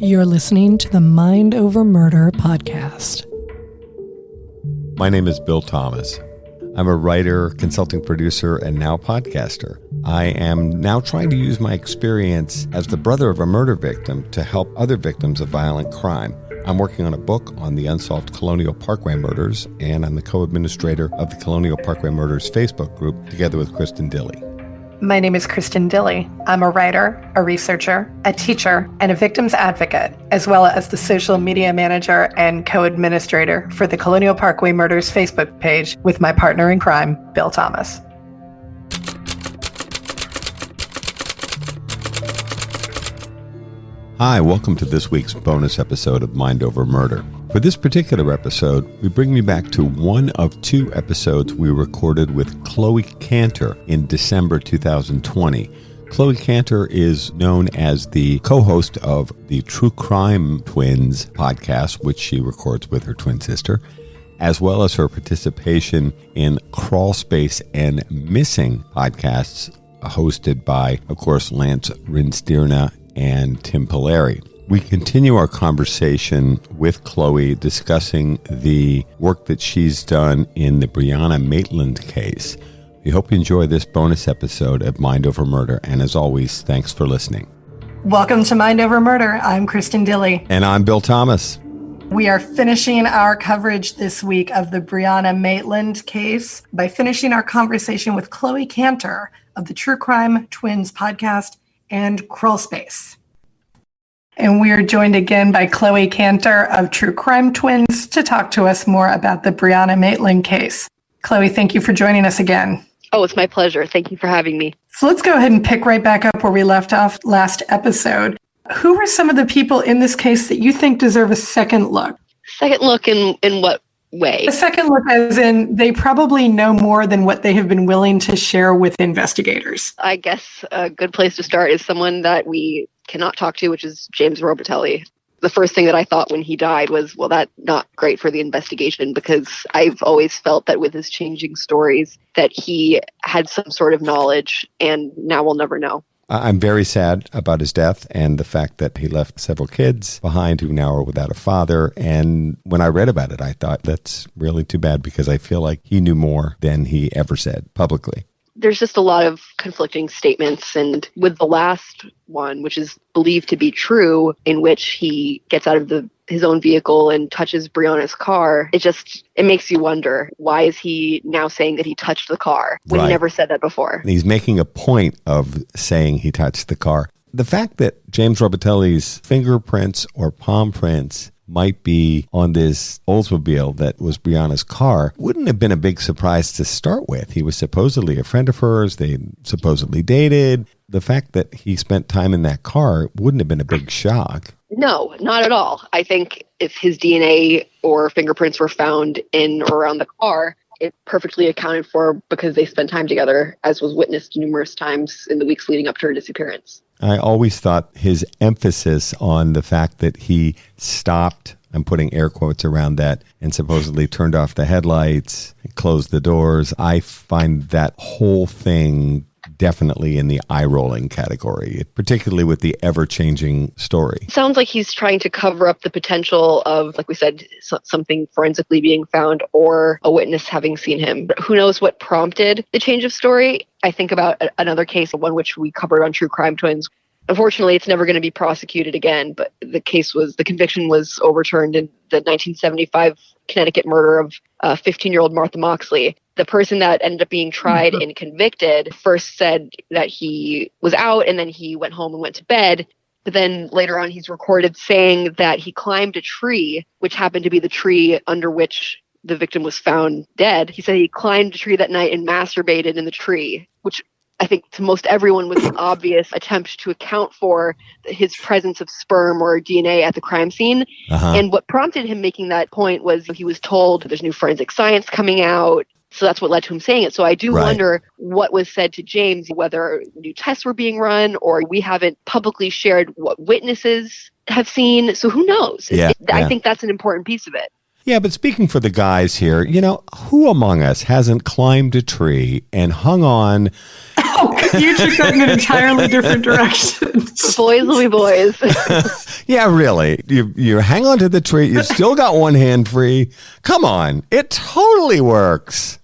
You're listening to the Mind Over Murder podcast. My name is Bill Thomas. I'm a writer, consulting producer, and now podcaster. I am now trying to use my experience as the brother of a murder victim to help other victims of violent crime. I'm working on a book on the unsolved Colonial Parkway murders, and I'm the co-administrator of the Colonial Parkway Murders Facebook group, together with Kristin Dilley. My name is Kristin Dilley. I'm a writer, a researcher, a teacher, and a victims advocate, as well as the social media manager and co-administrator for the Colonial Parkway Murders Facebook page with my partner in crime, Bill Thomas. Hi, welcome to this week's bonus episode of Mind Over Murder. For this particular episode, we bring you back to one of two episodes we recorded with Chloe Canter in December 2020. Chloe Canter is known as the co-host of the True Crime Twins podcast, which she records with her twin sister, as well as her participation in Crawl Space and Missing podcasts hosted by, of course, Lance Rinstierna and Tim Polari. We continue our conversation with Chloe discussing the work that she's done in the Brianna Maitland case. We hope you enjoy this bonus episode of Mind Over Murder, and as always, thanks for listening. Welcome to Mind Over Murder. I'm Kristin Dilley. And I'm Bill Thomas. We are finishing our coverage this week of the Brianna Maitland case by finishing our conversation with Chloe Canter of the True Crime Twins podcast and Crawl Space. And we are joined again by Chloe Canter of True Crime Twins to talk to us more about the Brianna Maitland case. Chloe, thank you for joining us again. Oh, it's my pleasure. Thank you for having me. So let's go ahead and pick right back up where we left off last episode. Who are some of the people in this case that you think deserve a second look? Second look in what way? A second look as in they probably know more than what they have been willing to share with investigators. I guess a good place to start is someone that we cannot talk to, which is James Robitelli. The first thing that I thought when he died was, well, that's not great for the investigation, because I've always felt that with his changing stories that he had some sort of knowledge, and now we'll never know. I'm very sad about his death and the fact that he left several kids behind who now are without a father. And when I read about it, I thought that's really too bad, because I feel like he knew more than he ever said publicly. There's just a lot of conflicting statements, and with the last one, which is believed to be true, in which he gets out of his own vehicle and touches Brianna's car, it makes you wonder, why is he now saying that he touched the car when he never said that before? And he's making a point of saying he touched the car. The fact that James Robitelli's fingerprints or palm prints might be on this Oldsmobile that was Brianna's car wouldn't have been a big surprise to start with. He was supposedly a friend of hers. They supposedly dated. The fact that he spent time in that car wouldn't have been a big shock. No, not at all. I think if his DNA or fingerprints were found in or around the car, it perfectly accounted for, because they spent time together, as was witnessed numerous times in the weeks leading up to her disappearance. I always thought his emphasis on the fact that he stopped, I'm putting air quotes around that, and supposedly turned off the headlights, closed the doors, I find that whole thing definitely in the eye-rolling category, particularly with the ever-changing story. It sounds like he's trying to cover up the potential of, like we said, something forensically being found or a witness having seen him. But who knows what prompted the change of story? I think about another case, one which we covered on True Crime Twins. Unfortunately, it's never going to be prosecuted again, but the conviction was overturned in the 1975 Connecticut murder of 15-year-old Martha Moxley. The person that ended up being tried and convicted first said that he was out, and then he went home and went to bed. But then later on, he's recorded saying that he climbed a tree, which happened to be the tree under which the victim was found dead. He said he climbed a tree that night and masturbated in the tree, which I think to most everyone was an obvious attempt to account for his presence of sperm or DNA at the crime scene. And what prompted him making that point was he was told there's new forensic science coming out. So that's what led to him saying it. So I do wonder what was said to James, whether new tests were being run, or we haven't publicly shared what witnesses have seen. So who knows? I think that's an important piece of it. Yeah, but speaking for the guys here, who among us hasn't climbed a tree and hung on? You took that in an entirely different direction. Boys will be boys. Yeah, really. You hang on to the tree. You've still got one hand free. Come on. It totally works.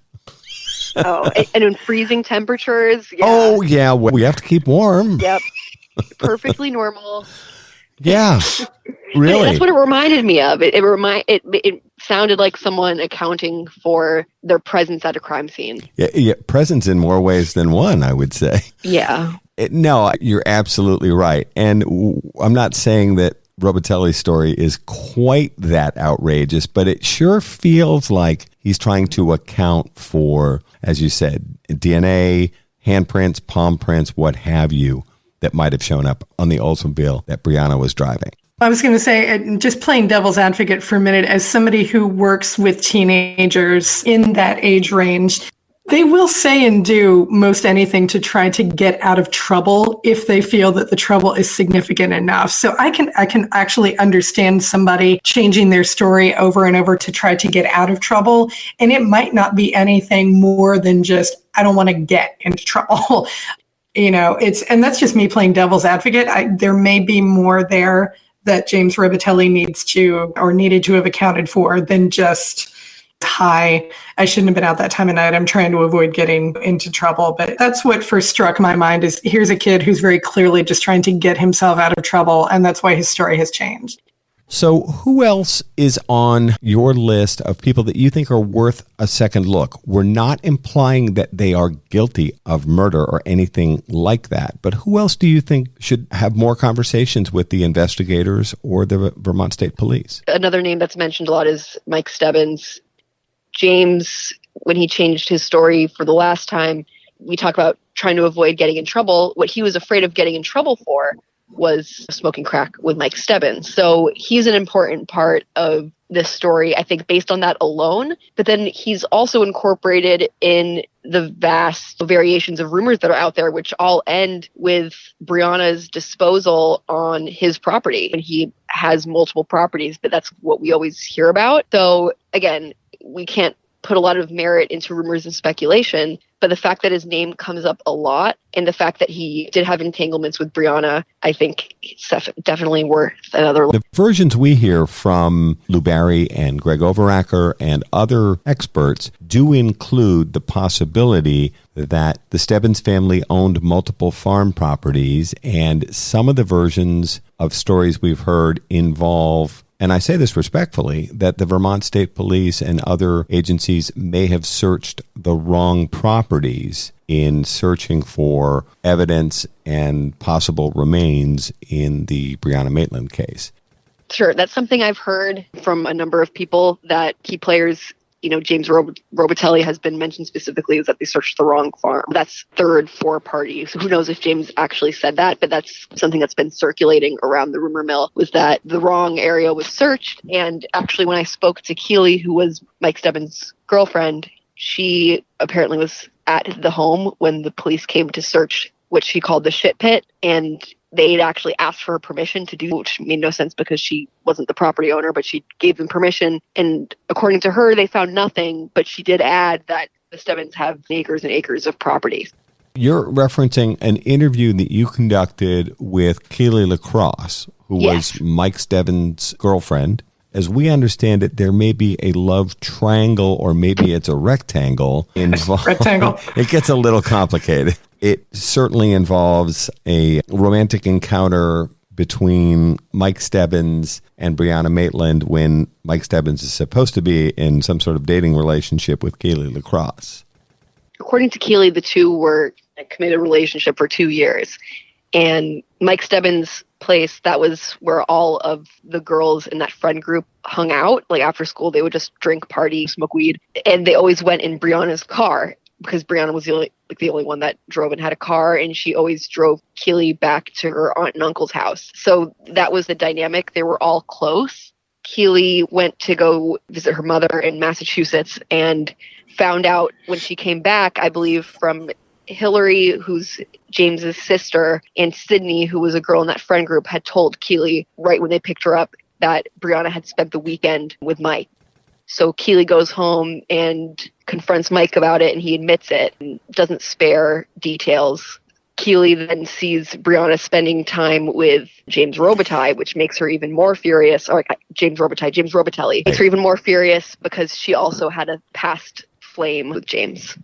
Oh, and in freezing temperatures. Yeah. Oh, yeah. We have to keep warm. Yep. Perfectly normal. Yeah. Really? That's what it reminded me of. It sounded like someone accounting for their presence at a crime scene. Yeah, presence in more ways than one, I would say. Yeah. No, you're absolutely right. And I'm not saying that Robitelli's story is quite that outrageous, but it sure feels like he's trying to account for, as you said, DNA, handprints, palm prints, what have you, that might have shown up on the Oldsmobile that Brianna was driving. I was going to say, just playing devil's advocate for a minute, as somebody who works with teenagers in that age range, they will say and do most anything to try to get out of trouble if they feel that the trouble is significant enough. So I can actually understand somebody changing their story over and over to try to get out of trouble. And it might not be anything more than just, I don't want to get into trouble. And that's just me playing devil's advocate. There may be more there that James Robitelli needed to have accounted for than just, hi, I shouldn't have been out that time of night. I'm trying to avoid getting into trouble. But that's what first struck my mind is here's a kid who's very clearly just trying to get himself out of trouble. And that's why his story has changed. So who else is on your list of people that you think are worth a second look? We're not implying that they are guilty of murder or anything like that, but who else do you think should have more conversations with the investigators or the Vermont State Police? Another name that's mentioned a lot is Mike Stebbins. James, when he changed his story for the last time, we talk about trying to avoid getting in trouble. What he was afraid of getting in trouble for was smoking crack with Mike Stebbins. So he's an important part of this story, I think, based on that alone. But then he's also incorporated in the vast variations of rumors that are out there, which all end with Brianna's disposal on his property. And he has multiple properties, but that's what we always hear about. So again, we can't put a lot of merit into rumors and speculation, but the fact that his name comes up a lot and the fact that he did have entanglements with Brianna, I think it's definitely worth another look. The versions we hear from Lou Barry and Greg Overacker and other experts do include the possibility that the Stebbins family owned multiple farm properties, and some of the versions of stories we've heard involve, and I say this respectfully, that the Vermont State Police and other agencies may have searched the wrong properties in searching for evidence and possible remains in the Brianna Maitland case. Sure, that's something I've heard from a number of people, that key players, James Robitelli has been mentioned specifically, is that they searched the wrong farm. That's third, four party. So who knows if James actually said that, but that's something that's been circulating around the rumor mill, was that the wrong area was searched. And actually, when I spoke to Keely, who was Mike Stebbins' girlfriend, she apparently was at the home when the police came to search what she called the shit pit, and they'd actually asked for her permission to do, which made no sense because she wasn't the property owner, but she gave them permission. And according to her, they found nothing, but she did add that the Stebbins have acres and acres of property. You're referencing an interview that you conducted with Keely LaCrosse, who was Mike Stebbins' girlfriend. As we understand it, there may be a love triangle, or maybe it's a rectangle involved. Rectangle. It gets a little complicated. It certainly involves a romantic encounter between Mike Stebbins and Brianna Maitland when Mike Stebbins is supposed to be in some sort of dating relationship with Keely LaCrosse. According to Keely, the two were in a committed relationship for 2 years. And Mike Stebbins' place, that was where all of the girls in that friend group hung out. Like after school, they would just drink, party, smoke weed. And they always went in Brianna's car, because Brianna was the only one that drove and had a car, and she always drove Keely back to her aunt and uncle's house. So that was the dynamic. They were all close. Keely went to go visit her mother in Massachusetts and found out when she came back, I believe, from Hillary, who's James's sister, and Sydney, who was a girl in that friend group, had told Keely right when they picked her up that Brianna had spent the weekend with Mike. So Keeley goes home and confronts Mike about it, and he admits it and doesn't spare details. Keeley then sees Brianna spending time with James Robitaille, which makes her even more furious. Or James Robitelli makes her even more furious because she also had a past flame with James.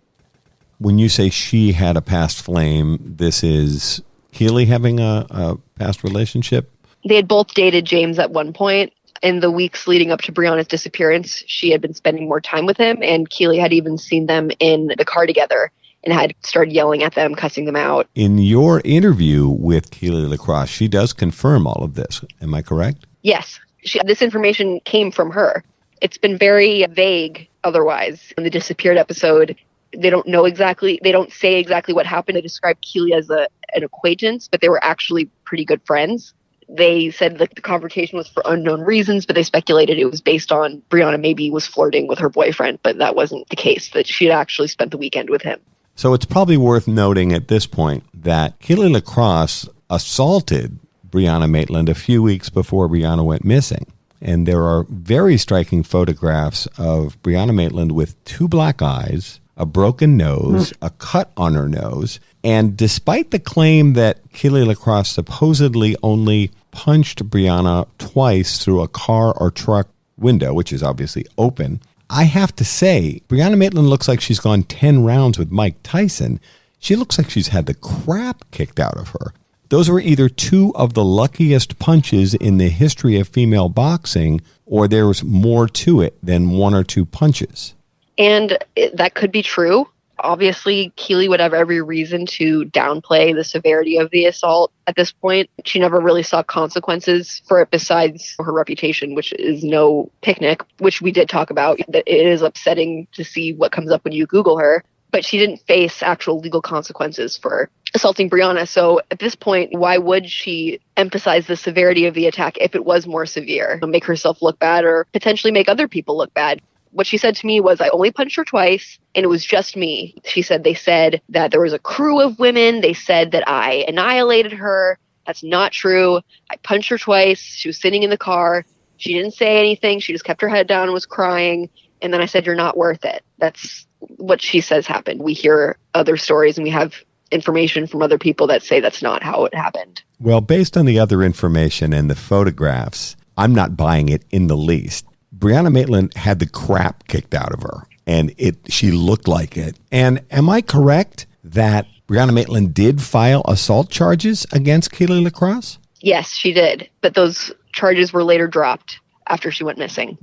When you say she had a past flame, this is Keeley having a past relationship? They had both dated James at one point. In the weeks leading up to Brianna's disappearance, she had been spending more time with him, and Keeley had even seen them in the car together and had started yelling at them, cussing them out. In your interview with Keeley LaCrosse, she does confirm all of this. Am I correct? Yes. This information came from her. It's been very vague otherwise. In the disappeared episode, they don't say exactly what happened. They described Keeley as an acquaintance, but they were actually pretty good friends. They said that the confrontation was for unknown reasons, but they speculated it was based on Brianna maybe was flirting with her boyfriend, but that wasn't the case, that she had actually spent the weekend with him. So it's probably worth noting at this point that Keeley LaCrosse assaulted Brianna Maitland a few weeks before Brianna went missing. And there are very striking photographs of Brianna Maitland with 2 black eyes, a broken nose, a cut on her nose. And despite the claim that Keeley LaCrosse supposedly only punched Brianna twice through a car or truck window, which is obviously open, I have to say, Brianna Maitland looks like she's gone 10 rounds with Mike Tyson. She looks like she's had the crap kicked out of her. Those were either 2 of the luckiest punches in the history of female boxing, or there was more to it than 1 or 2 punches. And that could be true. Obviously, Keeley would have every reason to downplay the severity of the assault at this point. She never really saw consequences for it besides her reputation, which is no picnic, which we did talk about. That it is upsetting to see what comes up when you Google her. But she didn't face actual legal consequences for assaulting Brianna. So at this point, why would she emphasize the severity of the attack if it was more severe? Make herself look bad or potentially make other people look bad. What she said to me was, I only punched her twice, and it was just me. She said they said that there was a crew of women. They said that I annihilated her. That's not true. I punched her twice. She was sitting in the car. She didn't say anything. She just kept her head down and was crying. And then I said, you're not worth it. That's what she says happened. We hear other stories, and we have information from other people that say that's not how it happened. Well, based on the other information and the photographs, I'm not buying it in the least. Brianna Maitland had the crap kicked out of her, and she looked like it. And am I correct that Brianna Maitland did file assault charges against Keeley LaCrosse? Yes, she did. But those charges were later dropped after she went missing.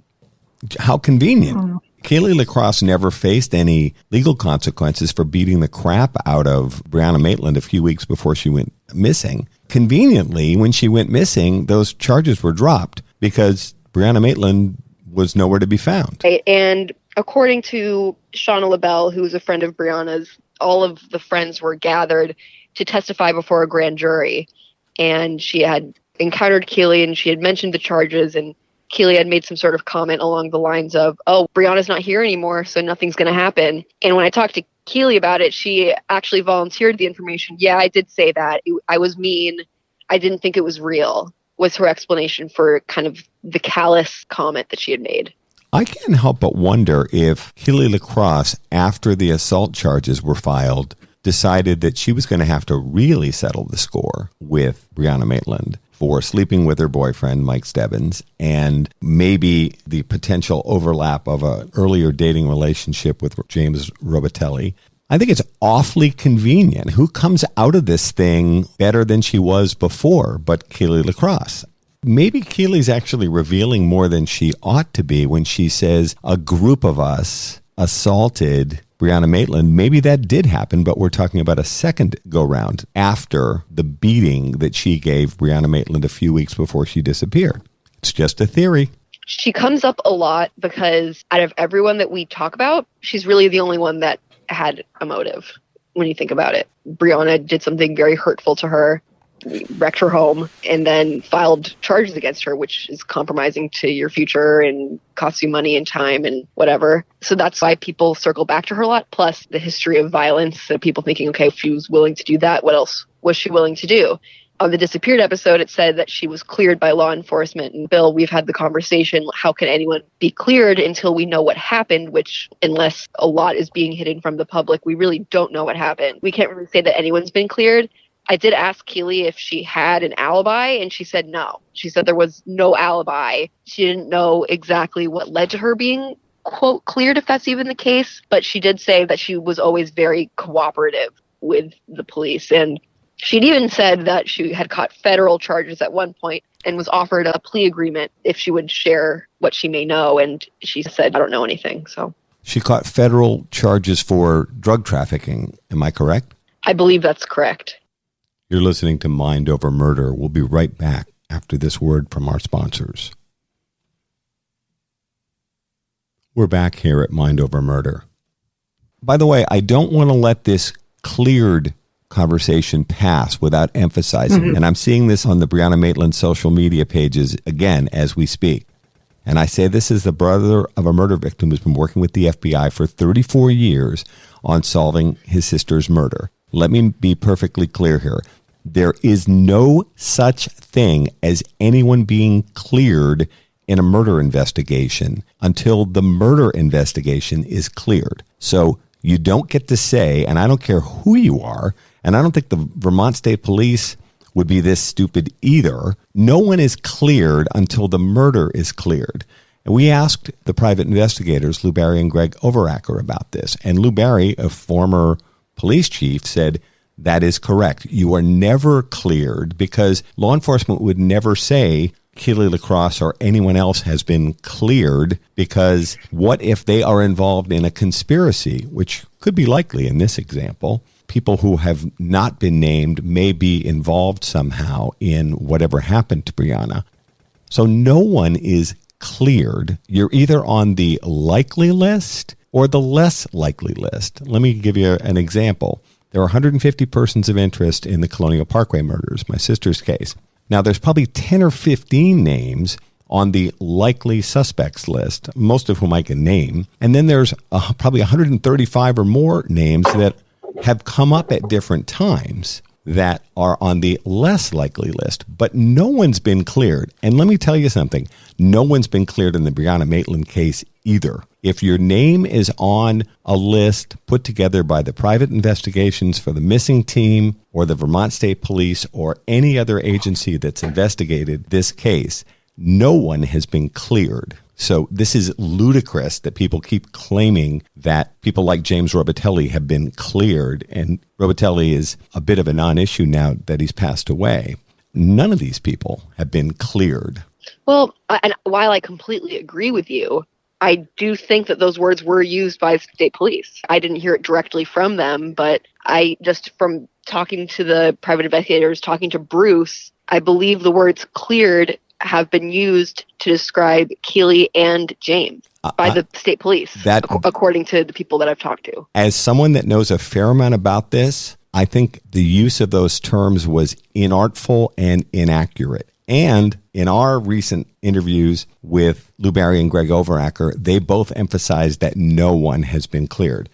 How convenient. Keeley LaCrosse never faced any legal consequences for beating the crap out of Brianna Maitland a few weeks before she went missing. Conveniently, when she went missing, those charges were dropped because Brianna Maitland was nowhere to be found. And according to Shauna LaBelle, who was a friend of Brianna's, all of the friends were gathered to testify before a grand jury. And she had encountered Keeley, and she had mentioned the charges, and Keeley had made some sort of comment along the lines of, oh, Brianna's not here anymore, so nothing's going to happen. And when I talked to Keeley about it, she actually volunteered the information. Yeah, I did say that. I was mean. I didn't think it was real, was her explanation for kind of the callous comment that she had made. I can't help but wonder if Keeley LaCrosse, after the assault charges were filed, decided that she was going to have to really settle the score with Brianna Maitland for sleeping with her boyfriend, Mike Stebbins, and maybe the potential overlap of an earlier dating relationship with James Robitelli. I think it's awfully convenient. Who comes out of this thing better than she was before but Keeley LaCrosse? Maybe Keeley's actually revealing more than she ought to be when she says a group of us assaulted Brianna Maitland. Maybe that did happen, but we're talking about a second go-round after the beating that she gave Brianna Maitland a few weeks before she disappeared. It's just a theory. She comes up a lot because out of everyone that we talk about, she's really the only one that had a motive when you think about it. Brianna did something very hurtful to her, wrecked her home, and then filed charges against her, which is compromising to your future and costs you money and time and whatever. So that's why people circle back to her a lot, plus the history of violence. So people thinking, okay, if she was willing to do that, what else was she willing to do? On the Disappeared episode, it said that she was cleared by law enforcement. And Bill, we've had the conversation, how can anyone be cleared until we know what happened, which unless a lot is being hidden from the public, we really don't know what happened. We can't really say that anyone's been cleared. I did ask Keely if she had an alibi, and she said no. She said there was no alibi. She didn't know exactly what led to her being, quote, cleared, if that's even the case. But she did say that she was always very cooperative with the police. And she'd even said that she had caught federal charges at one point and was offered a plea agreement if she would share what she may know. And she said, I don't know anything. So she caught federal charges for drug trafficking. Am I correct? I believe that's correct. You're listening to Mind Over Murder. We'll be right back after this word from our sponsors. We're back here at Mind Over Murder. By the way, I don't want to let this cleared conversation pass without emphasizing, and I'm seeing this on the Brianna Maitland social media pages again as we speak. And I say this is the brother of a murder victim who's been working with the FBI for 34 years on solving his sister's murder. Let me be perfectly clear here. There is no such thing as anyone being cleared in a murder investigation until the murder investigation is cleared. So you don't get to say, and I don't care who you are, and I don't think the Vermont State Police would be this stupid either. No one is cleared until the murder is cleared. And we asked the private investigators, Lou Barry and Greg Overacker, about this. And Lou Barry, a former police chief, said, that is correct. You are never cleared because law enforcement would never say Keely LaCrosse or anyone else has been cleared, because what if they are involved in a conspiracy, which could be likely in this example? People who have not been named may be involved somehow in whatever happened to Brianna. So no one is cleared. You're either on the likely list or the less likely list. Let me give you an example. There are 150 persons of interest in the Colonial Parkway murders, my sister's case. Now, there's probably 10 or 15 names on the likely suspects list, most of whom I can name. And then there's probably 135 or more names that have come up at different times that are on the less likely list. But no one's been cleared. And let me tell you something. No one's been cleared in the Brianna Maitland case either. If your name is on a list put together by the private investigations for the missing team or the Vermont State Police or any other agency that's investigated this case, no one has been cleared. So this is ludicrous that people keep claiming that people like James Robitelli have been cleared. And Robitelli is a bit of a non-issue now that he's passed away. None of these people have been cleared. Well, and while I completely agree with you, I do think that those words were used by state police. I didn't hear it directly from them, but I just, from talking to the private investigators, talking to Bruce, I believe the words cleared have been used to describe Keely and James by the state police, according to the people that I've talked to. As someone that knows a fair amount about this, I think the use of those terms was inartful and inaccurate. And in our recent interviews with Lou Barry and Greg Overacker, they both emphasized that no one has been cleared.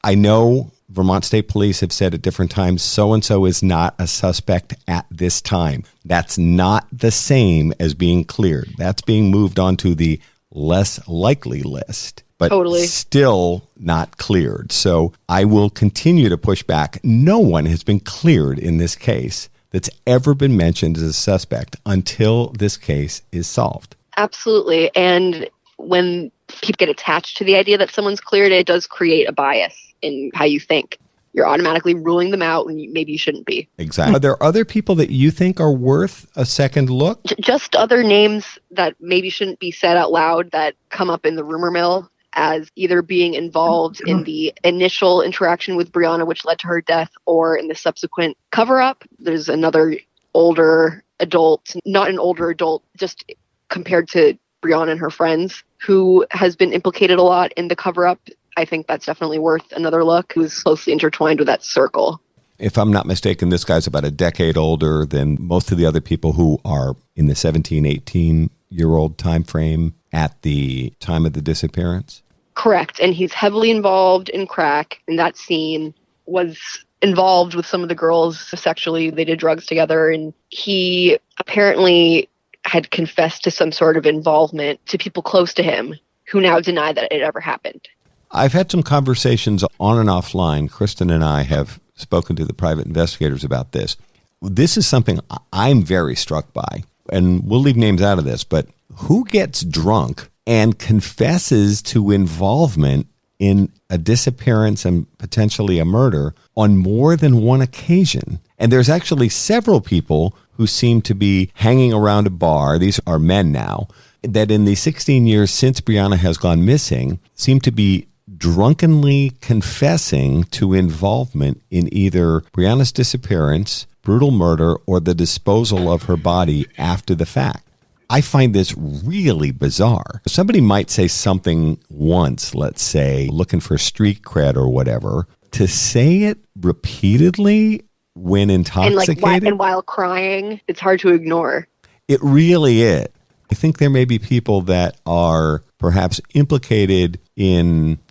I know Vermont State Police have said at different times, so-and-so is not a suspect at this time. That's not the same as being cleared. That's being moved on to the less likely list, but still not cleared. So I will continue to push back. No one has been cleared in this case that's ever been mentioned as a suspect until this case is solved. Absolutely. And when people get attached to the idea that someone's cleared, it does create a bias in how you think. You're automatically ruling them out when maybe you shouldn't be. Exactly. Are there other people that you think are worth a second look? Just other names that maybe shouldn't be said out loud that come up in the rumor mill as either being involved in the initial interaction with Brianna, which led to her death, or in the subsequent cover-up. There's another older adult, not an older adult, just compared to Brianna and her friends, who has been implicated a lot in the cover-up. I think that's definitely worth another look, who's closely intertwined with that circle. If I'm not mistaken, this guy's about a decade older than most of the other people who are in the 17, 18-year-old time frame at the time of the disappearance? Correct. And he's heavily involved in crack, and that scene was involved with some of the girls sexually. They did drugs together, and he apparently had confessed to some sort of involvement to people close to him who now deny that it ever happened. I've had some conversations on and offline. Kristin and I have spoken to the private investigators about this. This is something I'm very struck by, and we'll leave names out of this, but who gets drunk and confesses to involvement in a disappearance and potentially a murder on more than one occasion? And there's actually several people who seem to be hanging around a bar, these are men now, that in the 16 years since Brianna has gone missing, seem to be drunkenly confessing to involvement in either Brianna's disappearance, brutal murder, or the disposal of her body after the fact. I find this really bizarre. Somebody might say something once, let's say, looking for street cred or whatever. To say it repeatedly when intoxicated? And while crying, it's hard to ignore. It really is. I think there may be people that are perhaps implicated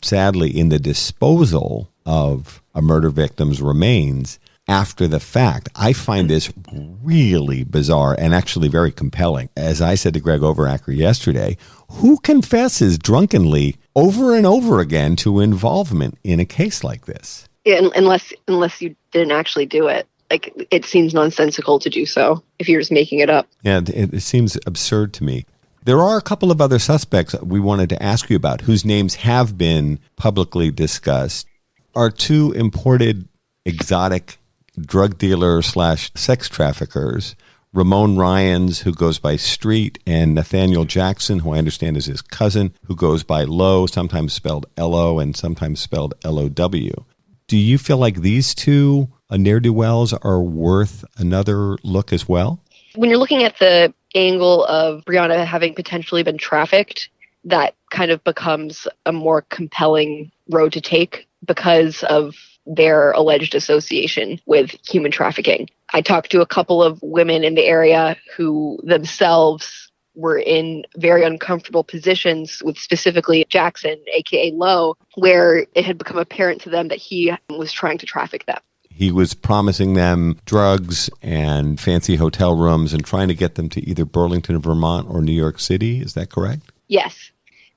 sadly, in the disposal of a murder victim's remains after the fact. I find this really bizarre and actually very compelling. As I said to Greg Overacker yesterday, who confesses drunkenly over and over again to involvement in a case like this? Yeah, unless you didn't actually do it. Like, it seems nonsensical to do so if you're just making it up. Yeah, it seems absurd to me. There are a couple of other suspects we wanted to ask you about whose names have been publicly discussed. Are two imported exotic drug dealer / sex traffickers, Ramon Ryans, who goes by Street, and Nathaniel Jackson, who I understand is his cousin, who goes by Low, sometimes spelled L-O and sometimes spelled L-O-W. Do you feel like these two ne'er-do-wells are worth another look as well? When you're looking at the angle of Brianna having potentially been trafficked, that kind of becomes a more compelling road to take because of their alleged association with human trafficking. I talked to a couple of women in the area who themselves were in very uncomfortable positions with specifically Jackson, aka Low, where it had become apparent to them that he was trying to traffic them. He was promising them drugs and fancy hotel rooms and trying to get them to either Burlington, Vermont or New York City. Is that correct? Yes.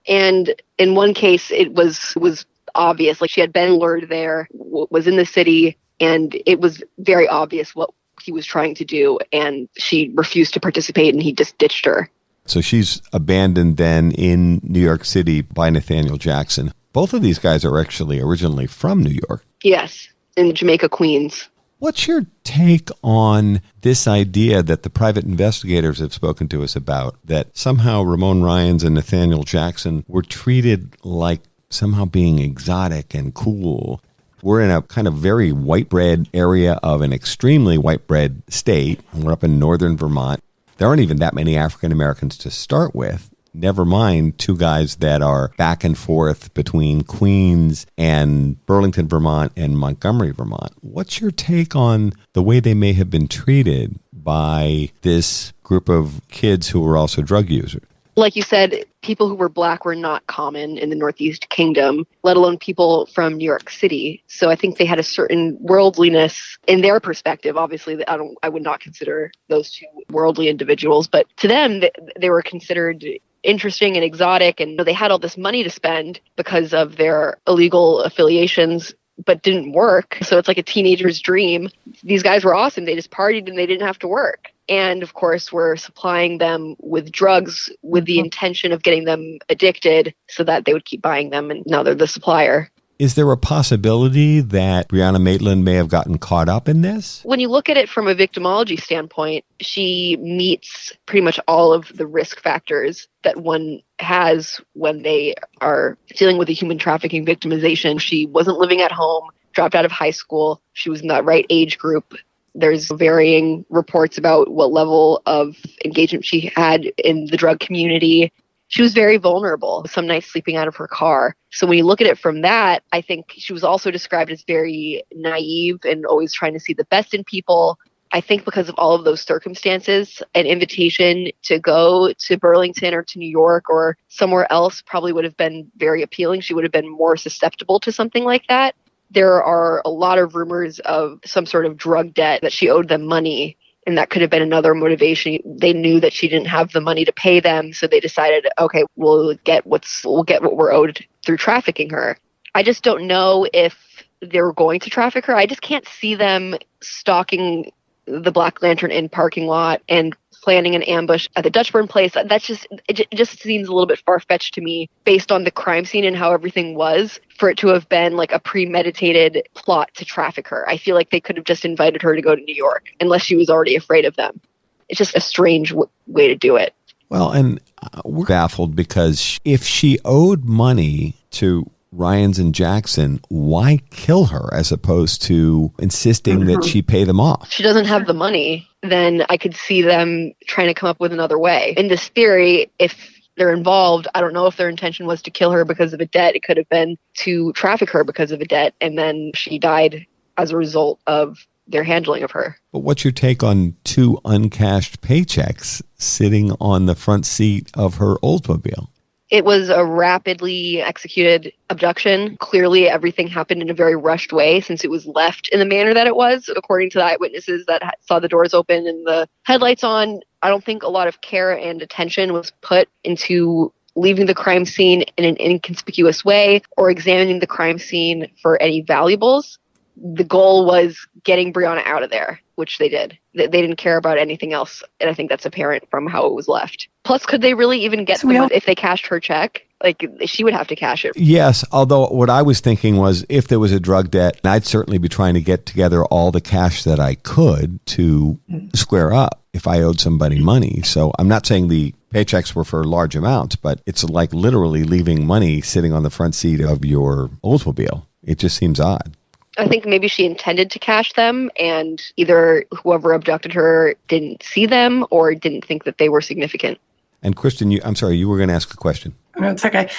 And in one case, it was obvious. Like, she had been lured there, was in the city, and it was very obvious what he was trying to do. And she refused to participate, and he just ditched her. So she's abandoned then in New York City by Nathaniel Jackson. Both of these guys are actually originally from New York. Yes. In Jamaica, Queens. What's your take on this idea that the private investigators have spoken to us about, that somehow Ramon Ryans and Nathaniel Jackson were treated like somehow being exotic and cool? We're in a kind of very white bread area of an extremely white bread state. We're up in northern Vermont. There aren't even that many African Americans to start with. Never mind two guys that are back and forth between Queens and Burlington, Vermont and Montgomery, Vermont. What's your take on the way they may have been treated by this group of kids who were also drug users? Like you said, people who were Black were not common in the Northeast Kingdom, let alone people from New York City. So I think they had a certain worldliness in their perspective. Obviously, I would not consider those two worldly individuals, but to them, they were considered interesting and exotic, and they had all this money to spend because of their illegal affiliations, but didn't work. So it's like a teenager's dream. These guys were awesome. They just partied and they didn't have to work. And of course, we're supplying them with drugs with the intention of getting them addicted so that they would keep buying them. And now they're the supplier. Is there a possibility that Brianna Maitland may have gotten caught up in this? When you look at it from a victimology standpoint, she meets pretty much all of the risk factors that one has when they are dealing with a human trafficking victimization. She wasn't living at home, dropped out of high school. She was in that right age group. There's varying reports about what level of engagement she had in the drug community. She was very vulnerable, some nights sleeping out of her car. So when you look at it from that, I think she was also described as very naive and always trying to see the best in people. I think because of all of those circumstances, an invitation to go to Burlington or to New York or somewhere else probably would have been very appealing. She would have been more susceptible to something like that. There are a lot of rumors of some sort of drug debt, that she owed them money. And that could have been another motivation. They knew that she didn't have the money to pay them, so they decided, okay, we'll get what we're owed through trafficking her. I just don't know if they were going to traffic her. I just can't see them stalking the Black Lantern Inn parking lot and planning an ambush at the Dutchburn place. It just seems a little bit far-fetched to me based on the crime scene and how everything was, for it to have been like a premeditated plot to traffic her. I feel like they could have just invited her to go to New York, unless she was already afraid of them. It's just a strange way to do it. Well, and we're baffled because if she owed money to Ryans and Jackson, why kill her as opposed to insisting that she pay them off? If she doesn't have the money, then I could see them trying to come up with another way. In this theory, if they're involved, I don't know if their intention was to kill her because of a debt. It could have been to traffic her because of a debt, and then she died as a result of their handling of her. But what's your take on 2 uncashed paychecks sitting on the front seat of her Oldsmobile? It was a rapidly executed abduction. Clearly, everything happened in a very rushed way, since it was left in the manner that it was. According to the eyewitnesses that saw the doors open and the headlights on, I don't think a lot of care and attention was put into leaving the crime scene in an inconspicuous way or examining the crime scene for any valuables. The goal was getting Brianna out of there, which they did. They didn't care about anything else, and I think that's apparent from how it was left. Plus, could they really even get them if they cashed her check? Like, she would have to cash it. Yes, although what I was thinking was if there was a drug debt, I'd certainly be trying to get together all the cash that I could to square up if I owed somebody money. So I'm not saying the paychecks were for large amounts, but it's like literally leaving money sitting on the front seat of your Oldsmobile. It just seems odd. I think maybe she intended to cash them, and either whoever abducted her didn't see them or didn't think that they were significant. And Kristin, I'm sorry, you were going to ask a question. No, it's okay.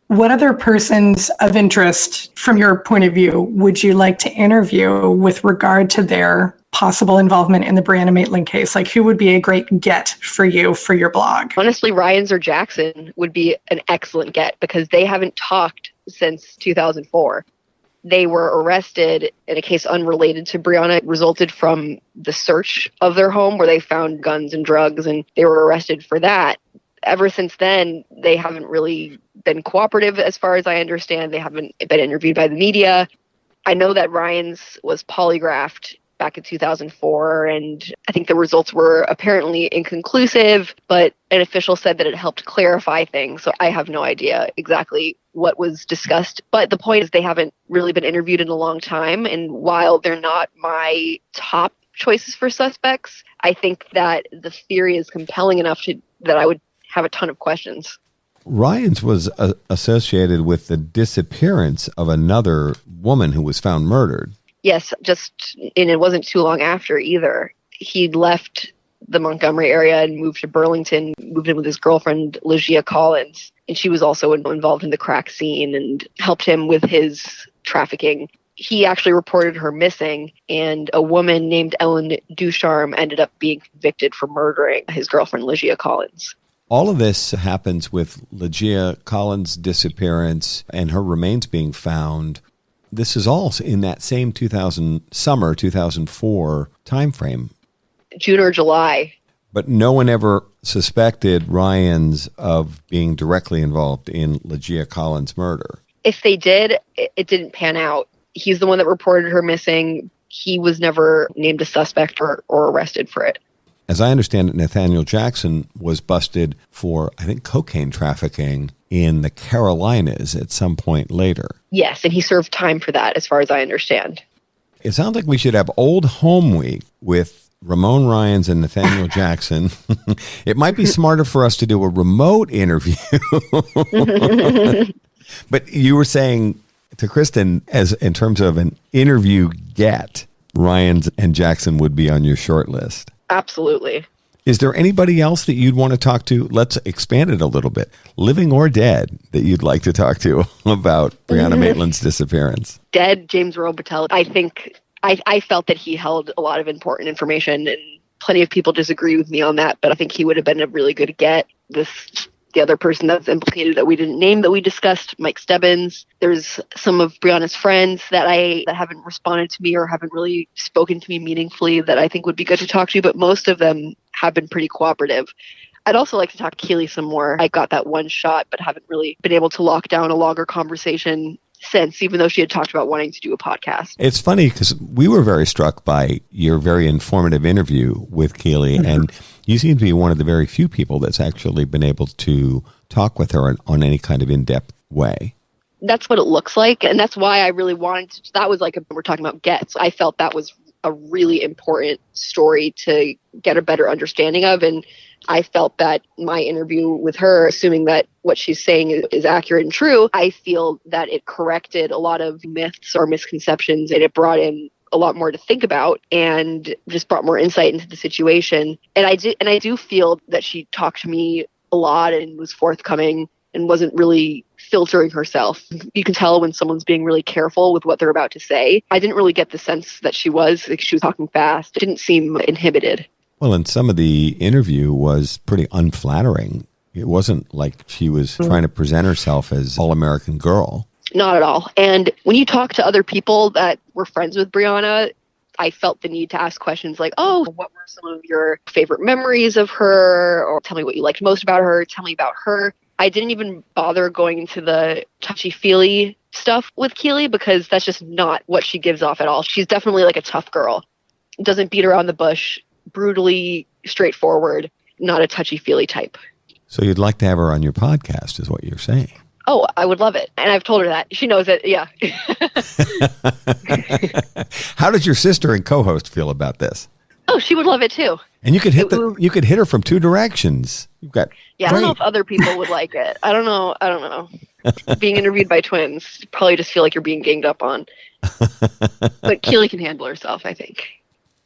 What other persons of interest, from your point of view, would you like to interview with regard to their possible involvement in the Brianna Maitland case? Like, who would be a great get for you for your blog? Honestly, Ryans or Jackson would be an excellent get because they haven't talked since 2004. They were arrested in a case unrelated to Brianna. It resulted from the search of their home where they found guns and drugs, and they were arrested for that. Ever since then, they haven't really been cooperative as far as I understand. They haven't been interviewed by the media. I know that Ryans was polygraphed back in 2004, and I think the results were apparently inconclusive, but an official said that it helped clarify things. So I have no idea exactly what was discussed. But the point is they haven't really been interviewed in a long time. And while they're not my top choices for suspects, I think that the theory is compelling enough that I would have a ton of questions. Ryans was associated with the disappearance of another woman who was found murdered. Yes, and it wasn't too long after either. He'd left the Montgomery area and moved to Burlington, moved in with his girlfriend, Legia Collins. And she was also involved in the crack scene and helped him with his trafficking. He actually reported her missing, and a woman named Ellen Ducharme ended up being convicted for murdering his girlfriend, Legia Collins. All of this happens with Legia Collins' disappearance and her remains being found. This is all in that same summer 2004 timeframe. June or July. But no one ever suspected Ryans of being directly involved in Legia Collins' murder. If they did, it didn't pan out. He's the one that reported her missing. He was never named a suspect or arrested for it. As I understand it, Nathaniel Jackson was busted for, I think, cocaine trafficking in the Carolinas at some point later. Yes, and he served time for that, as far as I understand. It sounds like we should have Old Home Week with Ramon Ryans and Nathaniel Jackson. It might be smarter for us to do a remote interview. But you were saying to Kristin, as in terms of an interview get, Ryans and Jackson would be on your short list. Absolutely. Is there anybody else that you'd want to talk to? Let's expand it a little bit. Living or dead, that you'd like to talk to about Brianna Maitland's disappearance? Dead, James Robitel. I think I felt that he held a lot of important information, and plenty of people disagree with me on that, but I think he would have been a really good get. This the other person that's implicated that we didn't name that we discussed, Mike Stebbins. There's some of Brianna's friends that haven't responded to me or haven't really spoken to me meaningfully that I think would be good to talk to, but most of them have been pretty cooperative. I'd also like to talk to Keely some more. I got that one shot, but haven't really been able to lock down a longer conversation since, even though she had talked about wanting to do a podcast. It's funny because we were very struck by your very informative interview with Keely, and you seem to be one of the very few people that's actually been able to talk with her on any kind of in-depth way. That's what it looks like, and that's why I really wanted to. That was like, we're talking about Getz. I felt that was a really important story to get a better understanding of, and I felt that my interview with her, assuming that what she's saying is accurate and true, I feel that it corrected a lot of myths or misconceptions, and it brought in a lot more to think about and just brought more insight into the situation. And I do feel that she talked to me a lot and was forthcoming and wasn't really filtering herself. You can tell when someone's being really careful with what they're about to say. I didn't really get the sense that she was talking fast. It didn't seem inhibited. Well, and some of the interview was pretty unflattering. It wasn't like she was trying to present herself as all-American girl. Not at all. And when you talk to other people that were friends with Brianna, I felt the need to ask questions like, oh, what were some of your favorite memories of her? Or tell me what you liked most about her. Tell me about her. I didn't even bother going into the touchy-feely stuff with Keely because that's just not what she gives off at all. She's definitely like a tough girl. Doesn't beat around the bush. Brutally straightforward, not a touchy-feely type. So you'd like to have her on your podcast, is what you're saying. Oh, I would love it. And I've told her that. She knows it, yeah. How does your sister and co-host feel about this? Oh, she would love it too. And you could hit her from two directions. You've got I don't know if other people would like it. I don't know. Being interviewed by twins, you probably just feel like you're being ganged up on. But Keely can handle herself, I think.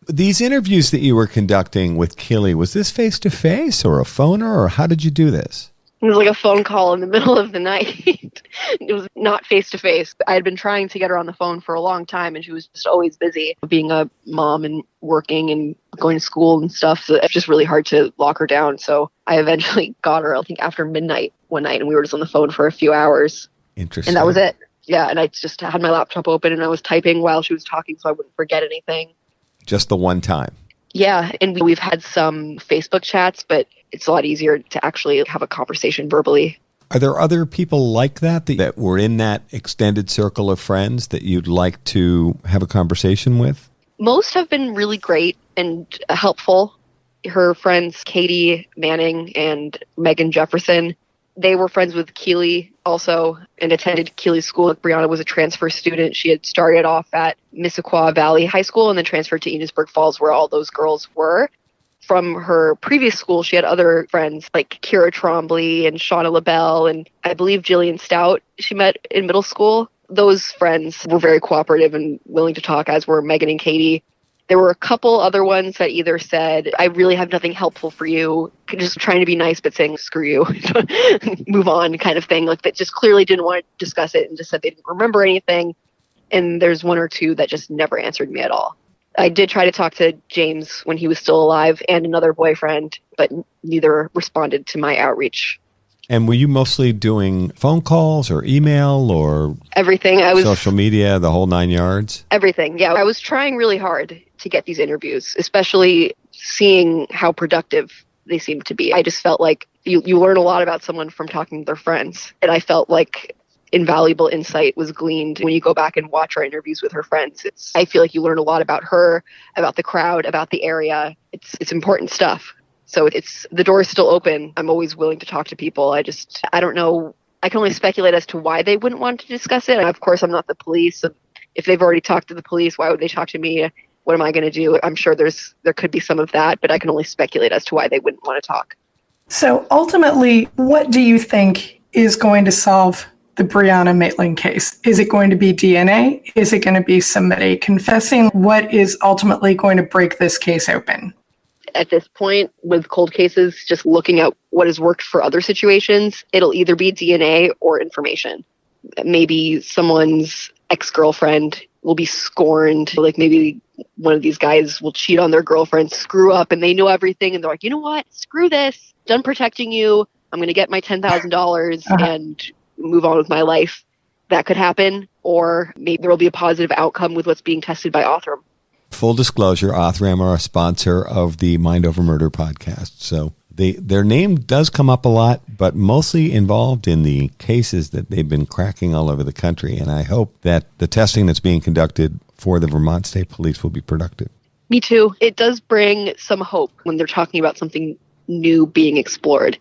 These interviews that you were conducting with Keely, was this face-to-face or a phoner, or how did you do this? It was like a phone call in the middle of the night. It was not face-to-face. I had been trying to get her on the phone for a long time, and she was just always busy being a mom and working and going to school and stuff. So it's just really hard to lock her down. So I eventually got her, I think, after midnight one night, and we were just on the phone for a few hours. Interesting. And that was it. Yeah, and I just had my laptop open, and I was typing while she was talking so I wouldn't forget anything. Just the one time? Yeah, and we've had some Facebook chats, but it's a lot easier to actually have a conversation verbally. Are there other people like that were in that extended circle of friends that you'd like to have a conversation with? Most have been really great and helpful. Her friends, Katie Manning and Megan Jefferson, they were friends with Keely also and attended Keely's school. Brianna was a transfer student. She had started off at Missisquoi Valley High School and then transferred to Enosburg Falls, where all those girls were. From her previous school, she had other friends like Kira Trombley and Shauna LaBelle and I believe Jillian Stout she met in middle school. Those friends were very cooperative and willing to talk, as were Megan and Katie. There were a couple other ones that either said, I really have nothing helpful for you, just trying to be nice, but saying, screw you, move on kind of thing. Like, that just clearly didn't want to discuss it and just said they didn't remember anything. And there's one or two that just never answered me at all. I did try to talk to James when he was still alive and another boyfriend, but neither responded to my outreach. And were you mostly doing phone calls or email or everything? Social media, the whole 9 yards? Everything, yeah. I was trying really hard to get these interviews, especially seeing how productive they seemed to be. I just felt like you learn a lot about someone from talking to their friends. And I felt like invaluable insight was gleaned when you go back and watch our interviews with her friends. I feel like you learn a lot about her, about the crowd, about the area. It's important stuff. So the door is still open. I'm always willing to talk to people. I don't know. I can only speculate as to why they wouldn't want to discuss it. And of course, I'm not the police. So if they've already talked to the police, why would they talk to me? What am I going to do? I'm sure there could be some of that, but I can only speculate as to why they wouldn't want to talk. So ultimately, what do you think is going to solve the Brianna Maitland case? Is it going to be DNA? Is it going to be somebody confessing? What is ultimately going to break this case open? At this point, with cold cases, just looking at what has worked for other situations, it'll either be DNA or information. Maybe someone's ex-girlfriend will be scorned. Like maybe one of these guys will cheat on their girlfriend, screw up, and they know everything. And they're like, you know what? Screw this. Done protecting you. I'm going to get my $10,000 and move on with my life. That could happen, or maybe there will be a positive outcome with what's being tested by Othram. Full disclosure, Othram are a sponsor of the Mind Over Murder podcast. So their name does come up a lot, but mostly involved in the cases that they've been cracking all over the country. And I hope that the testing that's being conducted for the Vermont State Police will be productive. Me too. It does bring some hope when they're talking about something new being explored.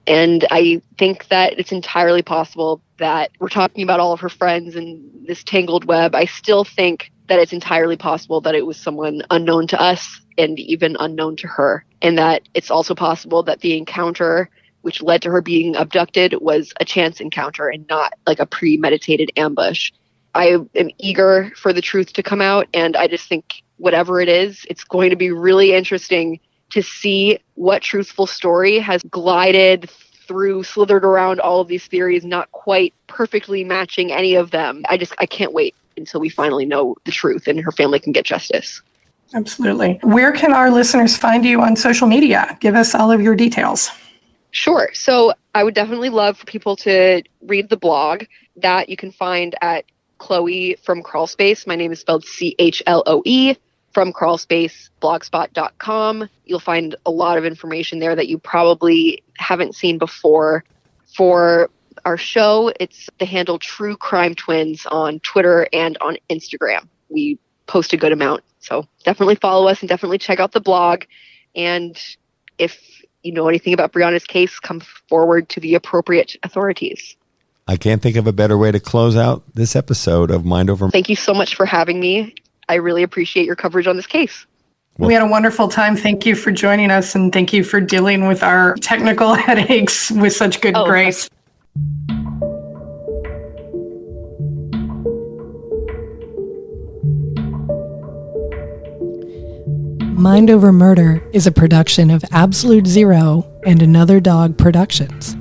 And I think that it's entirely possible that we're talking about all of her friends and this tangled web. I still think that it's entirely possible that it was someone unknown to us and even unknown to her. And that it's also possible that the encounter which led to her being abducted was a chance encounter and not like a premeditated ambush. I am eager for the truth to come out. And I just think whatever it is, it's going to be really interesting to see what truthful story has glided through, slithered around all of these theories, not quite perfectly matching any of them. I can't wait until we finally know the truth and her family can get justice. Absolutely. Where can our listeners find you on social media? Give us all of your details. Sure. So I would definitely love for people to read the blog that you can find at Chloe from Crawlspace. My name is spelled CHLOE. From Crawlspace, blogspot.com. You'll find a lot of information there that you probably haven't seen before. For our show, it's the handle True Crime Twins on Twitter and on Instagram. We post a good amount, so definitely follow us and definitely check out the blog. And if you know anything about Brianna's case, come forward to the appropriate authorities. I can't think of a better way to close out this episode of Mind Over. Thank you so much for having me. I really appreciate your coverage on this case. We had a wonderful time. Thank you for joining us, and thank you for dealing with our technical headaches with such good grace. Mind Over Murder is a production of Absolute Zero and Another Dog Productions.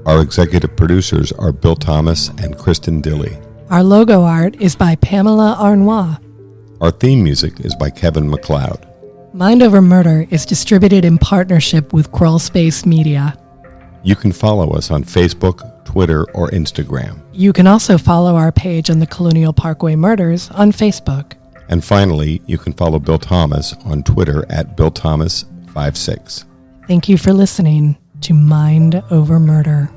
Our executive producers are Bill Thomas and Kristin Dilley. Our logo art is by Pamela Arnois. Our theme music is by Kevin MacLeod. Mind Over Murder is distributed in partnership with Crawlspace Media. You can follow us on Facebook, Twitter, or Instagram. You can also follow our page on the Colonial Parkway Murders on Facebook. And finally, you can follow Bill Thomas on Twitter at BillThomas56. Thank you for listening to Mind Over Murder.